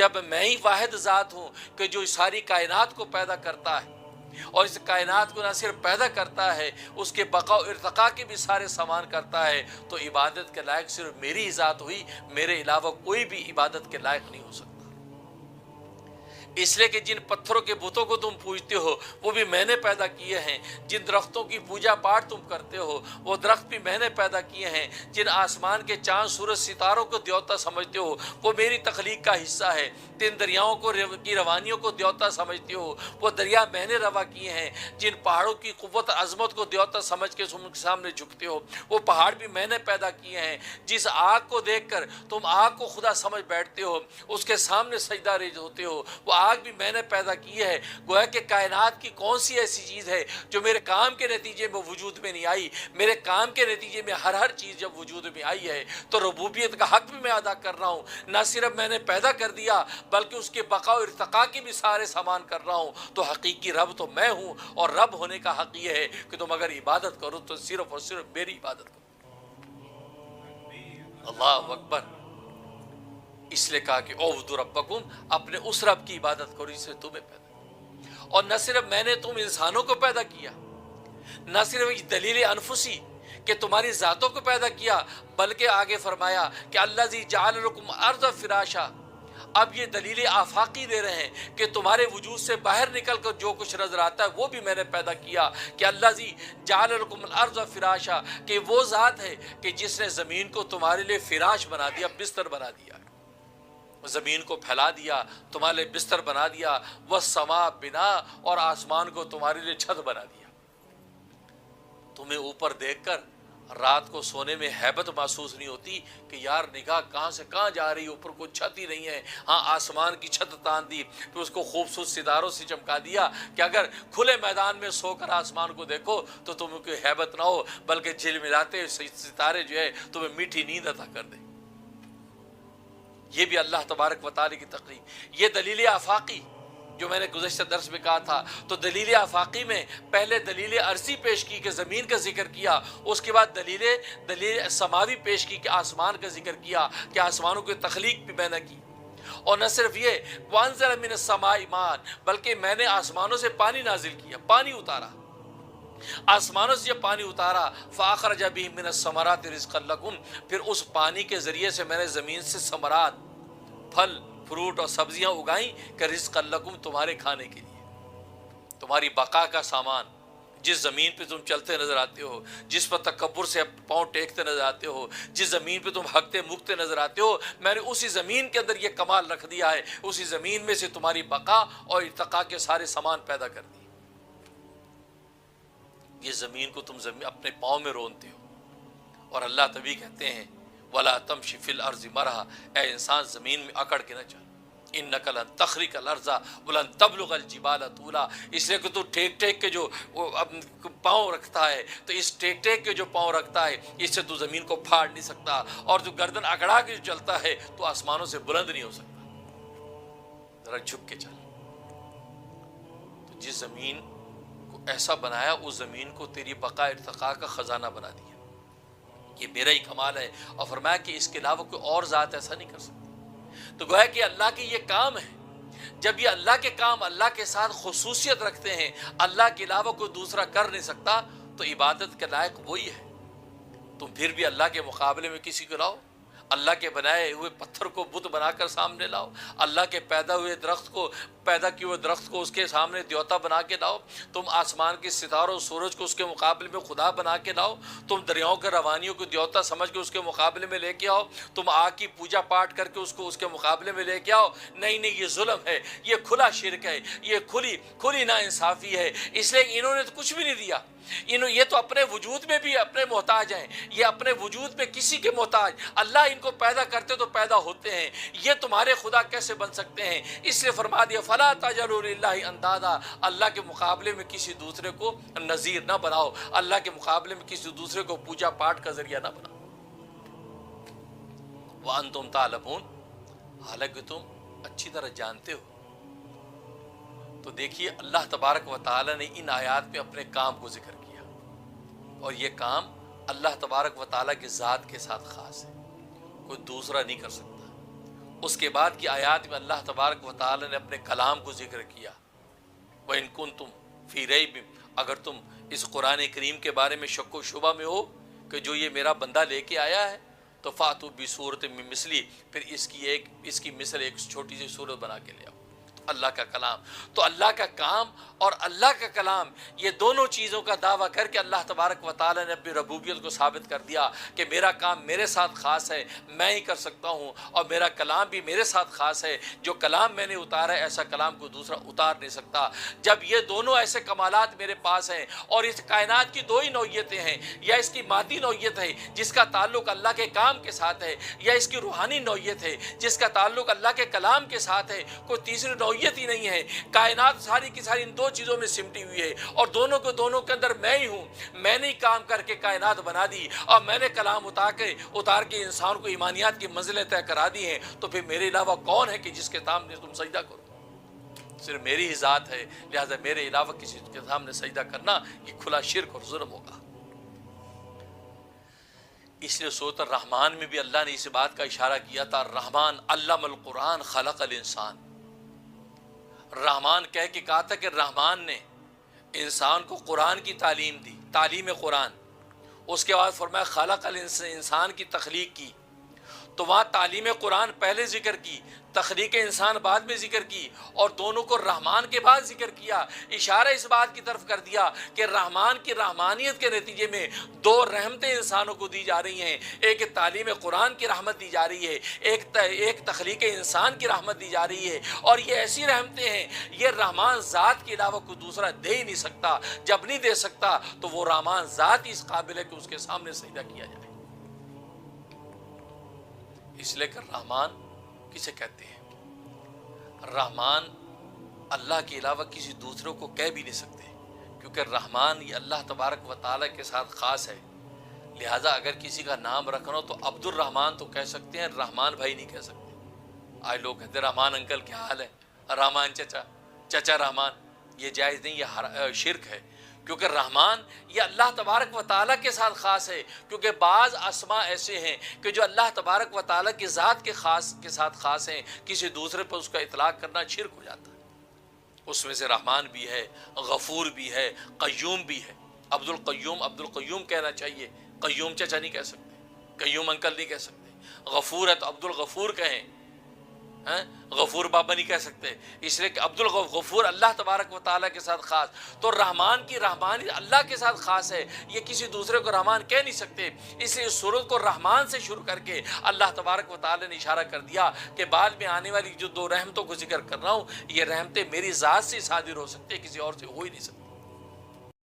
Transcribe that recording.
جب میں ہی واحد ذات ہوں کہ جو ساری کائنات کو پیدا کرتا ہے اور اس کائنات کو نہ صرف پیدا کرتا ہے اس کے بقا و ارتقاء کے بھی سارے سامان کرتا ہے، تو عبادت کے لائق صرف میری ہی ذات ہوئی، میرے علاوہ کوئی بھی عبادت کے لائق نہیں ہو سکتا۔ اس لیے کہ جن پتھروں کے بتوں کو تم پوجتے ہو وہ بھی میں نے پیدا کیے ہیں، جن درختوں کی پوجا پاٹ تم کرتے ہو وہ درخت بھی میں نے پیدا کیے ہیں، جن آسمان کے چاند سورج ستاروں کو دیوتا سمجھتے ہو وہ میری تخلیق کا حصہ ہے، جن دریاؤں کی روانیوں کو دیوتا سمجھتے ہو وہ دریا میں نے روا کیے ہیں، جن پہاڑوں کی قوت عظمت کو دیوتا سمجھ کے تم سامنے جھکتے ہو وہ پہاڑ بھی میں نے پیدا کیے ہیں، جس آگ کو دیکھ کر تم آگ کو خدا سمجھ بیٹھتے ہو اس کے سامنے سجدہ ریز ہوتے ہو وہ آگ بھی میں نے پیدا کی ہے۔ گویا کہ کائنات کی کون سی ایسی چیز ہے جو میرے کام کے نتیجے میں وجود میں نہیں آئی؟ میرے کام کے نتیجے میں ہر چیز جب وجود میں آئی ہے تو ربوبیت کا حق بھی میں ادا کر رہا ہوں، نہ صرف میں نے پیدا کر دیا بلکہ اس کے بقا و ارتقاء کی بھی سارے سامان کر رہا ہوں، تو حقیقی رب تو میں ہوں، اور رب ہونے کا حق یہ ہے کہ تم اگر عبادت کرو تو صرف اور صرف میری عبادت کرو۔ اللہ اکبر۔ اس لیے کہا کہ اعبدوا ربکم، اپنے اس رب کی عبادت کرو جس نے تمہیں پیدا کیا، اور نہ صرف میں نے تم انسانوں کو پیدا کیا، نہ صرف دلیل انفسی کہ تمہاری ذاتوں کو پیدا کیا، بلکہ آگے فرمایا کہ الذی جعل لکم الارض فراشا۔ اب یہ دلیل آفاقی دے رہے ہیں کہ تمہارے وجود سے باہر نکل کر جو کچھ نظر آتا ہے وہ بھی میں نے پیدا کیا، کہ الذی جعل لکم الارض فراشا، کہ وہ ذات ہے کہ جس نے زمین کو تمہارے لیے فراش بنا دیا، بستر بنا دیا، زمین کو پھیلا دیا، تمہارے لیے بستر بنا دیا، والسماء بنا، اور آسمان کو تمہارے لیے چھت بنا دیا۔ تمہیں اوپر دیکھ کر رات کو سونے میں ہیبت محسوس نہیں ہوتی کہ یار نگاہ کہاں سے کہاں جا رہی ہے، اوپر کوئی چھت ہی نہیں ہے۔ ہاں آسمان کی چھت تان دی، پھر اس کو خوبصورت ستاروں سے چمکا دیا کہ اگر کھلے میدان میں سو کر آسمان کو دیکھو تو تمہیں کوئی ہیبت نہ ہو، بلکہ جھلملاتے ستارے جو ہے تمہیں میٹھی نیند عطا کر دیں۔ یہ بھی اللہ تبارک و تعالی کی تقریب۔ یہ دلیل آفاقی جو میں نے گزشتہ درس میں کہا تھا، تو دلیل آفاقی میں پہلے دلیل عرضی پیش کی کہ زمین کا ذکر کیا، اس کے بعد دلیل سماوی پیش کی کہ آسمان کا ذکر کیا کہ آسمانوں کی تخلیق بھی میں نے کی، اور نہ صرف یہ وانزل من السماء ماء، بلکہ میں نے آسمانوں سے پانی نازل کیا، پانی اتارا، آسمانوں سے جب پانی اتارا فاخرج به من الثمرات رزقا لکم، پھر اس پانی کے ذریعے سے میں نے زمین سے ثمرات، پھل فروٹ اور سبزیاں اگائیں کہ رزقا لکم، تمہارے کھانے کے لیے، تمہاری بقا کا سامان۔ جس زمین پہ تم چلتے نظر آتے ہو، جس پر تکبر سے پاؤں ٹیکتے نظر آتے ہو، جس زمین پہ تم ہکتے مکتے نظر آتے ہو، میں نے اسی زمین کے اندر یہ کمال رکھ دیا ہے، اسی زمین میں سے تمہاری بقا اور ارتقاء کے سارے سامان پیدا کر دیے۔ یہ زمین کو تم اپنے پاؤں میں رونتے ہو، اور اللہ تبھی کہتے ہیں وَلَا تَمْشِ فِي الْأَرْضِ مَرَحًا، اے انسان زمین میں اکڑ کے نہ چل، إِنَّكَ لَن تَخْرِقَ الْأَرْضَ وَلَن تَبْلُغَ الْجِبَالَ طُولًا، اس لیے کہ تو ٹیک ٹیک کے جو پاؤں رکھتا ہے، تو اس ٹیک ٹیک کے جو پاؤں رکھتا ہے اس سے تو زمین کو پھاڑ نہیں سکتا، اور جو گردن اکڑا کے جو چلتا ہے تو آسمانوں سے بلند نہیں ہو سکتا، ذرا جھک کے چل۔ تو جس زمین کو ایسا بنایا اس زمین کو تیری بقا ارتقاء کا خزانہ بنا دیا، یہ میرا ہی کمال ہے، اور فرمایا کہ اس کے علاوہ کوئی اور ذات ایسا نہیں کر سکتی۔ تو گویا کہ اللہ کے یہ کام ہے، جب یہ اللہ کے کام اللہ کے ساتھ خصوصیت رکھتے ہیں، اللہ کے علاوہ کوئی دوسرا کر نہیں سکتا، تو عبادت کے لائق وہی ہے۔ تم پھر بھی اللہ کے مقابلے میں کسی کو لاؤ، اللہ کے بنائے ہوئے پتھر کو بت بنا کر سامنے لاؤ، اللہ کے پیدا کیے ہوئے درخت کو اس کے سامنے دیوتا بنا کے لاؤ، تم آسمان کے ستاروں سورج کو اس کے مقابلے میں خدا بنا کے لاؤ، تم دریاؤں کے روانیوں کو دیوتا سمجھ کے اس کے مقابلے میں لے کے آؤ، تم آگ کی پوجا پاٹ کر کے اس کے مقابلے میں لے کے آؤ، نہیں، یہ ظلم ہے، یہ کھلا شرک ہے، یہ کھلی نا انصافی ہے۔ اس لیے انہوں نے تو کچھ بھی نہیں دیا، یہ تو اپنے وجود میں بھی اپنے محتاج ہیں، یہ اپنے وجود میں کسی کے محتاج، اللہ ان کو پیدا کرتے تو پیدا ہوتے ہیں، یہ تمہارے خدا کیسے بن سکتے ہیں؟ اس لیے فرما دیا فلا تجعلوا للہ اندادا، اللہ کے مقابلے میں کسی دوسرے کو نظیر نہ بناؤ، اللہ کے مقابلے میں کسی دوسرے کو پوجا پاٹ کا ذریعہ نہ بناؤ۔ وانتم تعلمون، حالانکہ تم اچھی طرح جانتے ہو۔ تو دیکھیے اللہ تبارک و تعالی نے ان آیات میں اپنے کام کو ذکر کیا، اور یہ کام اللہ تبارک و تعالی کی ذات کے ساتھ خاص ہے، کوئی دوسرا نہیں کر سکتا، اس کے بعد کی آیات میں اللہ تبارک و تعالی نے اپنے کلام کو ذکر کیا، وَإِن كُنتُمْ فِي رَيْبٍ، اگر تم اس قرآن کریم کے بارے میں شک و شبہ میں ہو کہ جو یہ میرا بندہ لے کے آیا ہے، تو فَأْتُوا بِسُورَةٍ مِّن مِّثْلِهِ، پھر اس کی مثل ایک چھوٹی سی صورت بنا کے لے آؤ۔ اللہ کا کلام، تو اللہ کا کام اور اللہ کا کلام، یہ دونوں چیزوں کا دعویٰ کر کے اللہ تبارک و تعالی نے اپنی ربوبیت کو ثابت کر دیا کہ میرا کام میرے ساتھ خاص ہے، میں ہی کر سکتا ہوں، اور میرا کلام بھی میرے ساتھ خاص ہے، جو کلام میں نے اتارا ہے ایسا کلام کو دوسرا اتار نہیں سکتا۔ جب یہ دونوں ایسے کمالات میرے پاس ہیں، اور اس کائنات کی دو ہی نوعیتیں ہیں، یا اس کی مادی نوعیت ہے جس کا تعلق اللہ کے کام کے ساتھ ہے، یا اس کی روحانی نوعیت ہے جس کا تعلق اللہ کے کلام کے ساتھ ہے، کوئی تیسری نوعیت ہی نہیں ہے۔ کائنات ساری کی ساری ان دو چیزوں میں سمٹی ہوئی ہے، اور دونوں کے اندر میں ہی ہوں۔ میں نے کام کر کے کائنات بنا دی، اور میں نے کلام اتار کے انسان کو ایمانیات کی منزلیں طے کرا دی ہیں، تو پھر میرے علاوہ کون ہے کہ جس کے سامنے تم سجدہ کرو؟ صرف میری ہی ذات ہے، لہذا میرے علاوہ کسی کے سامنے سجدہ کرنا یہ کھلا شرک اور ظلم ہوگا۔ اس لیے سورۃ الرحمن میں بھی اللہ نے اس بات کا اشارہ کیا تھا، الرحمن علم القرآن خلق الانسان۔ رحمان کہہ کے کہا تھا کہ رحمان نے انسان کو قرآن کی تعلیم دی، تعلیم قرآن۔ اس کے بعد فرمایا خلق الانسان کی تخلیق کی، تو وہاں تعلیم قرآن پہلے ذکر کی، تخلیق انسان بعد میں ذکر کی، اور دونوں کو رحمان کے بعد ذکر کیا۔ اشارہ اس بات کی طرف کر دیا کہ رحمان کی رحمانیت کے نتیجے میں دو رحمتیں انسانوں کو دی جا رہی ہیں، ایک تعلیم قرآن کی رحمت دی جا رہی ہے، ایک تخلیق انسان کی رحمت دی جا رہی ہے، اور یہ ایسی رحمتیں ہیں یہ رحمان ذات کے علاوہ کوئی دوسرا دے ہی نہیں سکتا۔ جب نہیں دے سکتا تو وہ رحمان ذات ہی اس قابل ہے کہ اس کے سامنے سجدہ کیا جائے۔ اس لیے کہ رحمان کسے کہتے ہیں؟ رحمان اللہ کے علاوہ کسی دوسرے کو کہہ بھی نہیں سکتے، کیونکہ رحمان یہ اللہ تبارک و تعالیٰ کے ساتھ خاص ہے۔ لہٰذا اگر کسی کا نام رکھنا ہو تو عبد الرحمان تو کہہ سکتے ہیں، رحمان بھائی نہیں کہہ سکتے۔ آج لوگ کہتے ہیں رحمان انکل کیا حال ہے، رحمان چچا رحمان، یہ جائز نہیں، یہ شرک ہے، کیونکہ رحمان یہ اللہ تبارک و تعالیٰ کے ساتھ خاص ہے۔ کیونکہ بعض اسماء ایسے ہیں کہ جو اللہ تبارک و تعالیٰ کی ذات کے ساتھ خاص ہیں، کسی دوسرے پر اس کا اطلاق کرنا شرک ہو جاتا ہے۔ اس میں سے رحمان بھی ہے، غفور بھی ہے، قیوم بھی ہے۔ عبد القیوم کہنا چاہیے، قیوم چچا نہیں کہہ سکتے، قیوم انکل نہیں کہہ سکتے۔ غفور ہے تو عبد الغفور کہیں، غفور بابا نہیں کہہ سکتے، اس لیے کہ عبد الغفور اللہ تبارک و تعالیٰ کے ساتھ خاص۔ تو رحمان کی رحمانی اللہ کے ساتھ خاص ہے، یہ کسی دوسرے کو رحمان کہہ نہیں سکتے۔ اس لیے اس سورت کو رحمان سے شروع کر کے اللہ تبارک و تعالیٰ نے اشارہ کر دیا کہ بعد میں آنے والی جو دو رحمتوں کو ذکر کر رہا ہوں، یہ رحمتیں میری ذات سے صادر ہو سکتی ہے، کسی اور سے ہو ہی نہیں سکتی۔